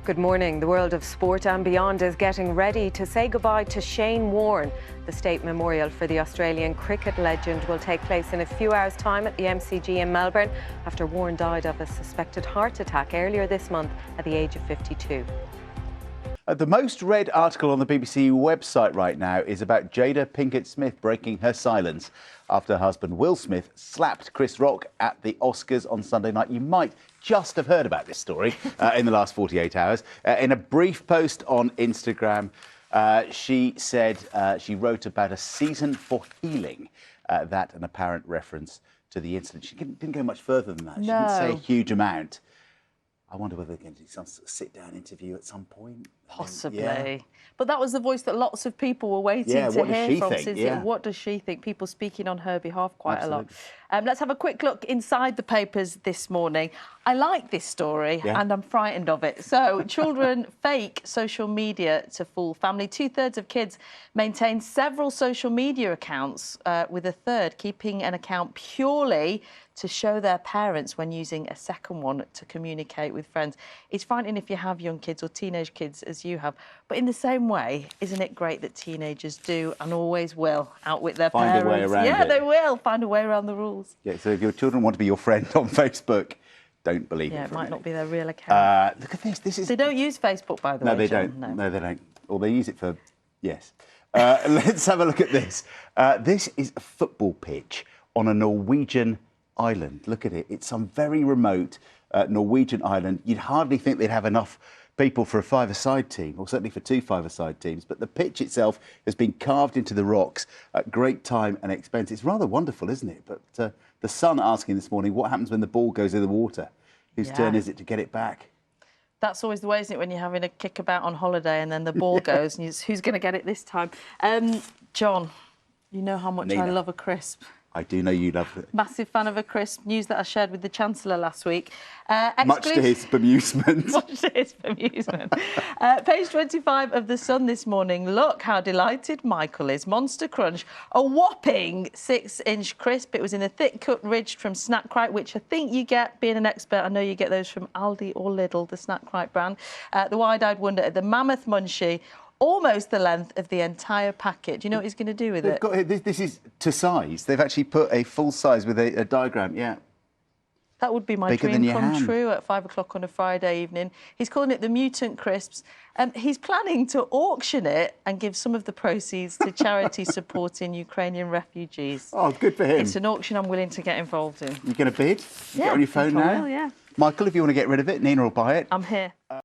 Good morning. The world of sport and beyond is getting ready to say goodbye to Shane Warne. The state memorial for the Australian cricket legend will take place in a few hours' time at the MCG in Melbourne after Warne died of a suspected heart attack earlier this month at the age of 52. The most read article on the BBC website right now is about Jada Pinkett Smith breaking her silence after her husband Will Smith slapped Chris Rock at the Oscars on Sunday night. You might just have heard about this story in the last 48 hours. In a brief post on Instagram, she said she wrote about a season for healing, that an apparent reference to the incident. She didn't go much further than that. She didn't say a huge amount. I wonder whether they're going to do some sort of sit-down interview at some point. Possibly. Yeah. But that was the voice that lots of people were waiting to hear from. What does she think? People speaking on her behalf quite a lot. Let's have a quick look inside the papers this morning. I like this story and I'm frightened of it. So, children fake social media to fool family. 2/3 of kids maintain several social media accounts, with a third keeping an account purely to show their parents when using a second one to communicate with friends. It's frightening if you have young kids or teenage kids as you have. But in the same way, isn't it great that teenagers do and always will outwit their parents? Find a way around it. Yeah, they will find a way around the rules. Yeah, so if your children want to be your friend on Facebook, don't believe it. Yeah, it might not be their real account. Look at this. This is. They don't use Facebook, by the way. No, they don't. No, they don't. Or they use it for. Yes. Let's have a look at this. This is a football pitch on a Norwegian island. Look at it. It's some very remote Norwegian island. You'd hardly think they'd have enough people for a five-a-side team, or certainly for two five-a-side teams. But the pitch itself has been carved into the rocks at great time and expense. It's rather wonderful, isn't it? But the Sun asking this morning, what happens when the ball goes in the water? Whose turn is it to get it back? That's always the way, isn't it, when you're having a kickabout on holiday and then the ball goes and who's going to get it this time? John, you know how much Nina. I love a crisp. I do know you love it. Massive fan of a crisp. News that I shared with the Chancellor last week. Much to his bemusement. Much to his bemusement. Page 25 of The Sun this morning. Look how delighted Michael is. Monster Crunch, a whopping 6-inch crisp. It was in a thick cut ridged from Snackrite, which I think you get, being an expert, I know you get those from Aldi or Lidl, the Snackrite brand. The wide-eyed wonder, the mammoth munchie, almost the length of the entire packet. Do you know what he's going to do with it? This is to size. They've actually put a full size with a diagram, That would be my dream come true at 5 o'clock on a Friday evening. He's calling it the Mutant Crisps. He's planning to auction it and give some of the proceeds to charity supporting Ukrainian refugees. Oh, good for him. It's an auction I'm willing to get involved in. You going to bid? Yeah, get on your phone now? I will, yeah. Michael, if you want to get rid of it, Nina will buy it. I'm here.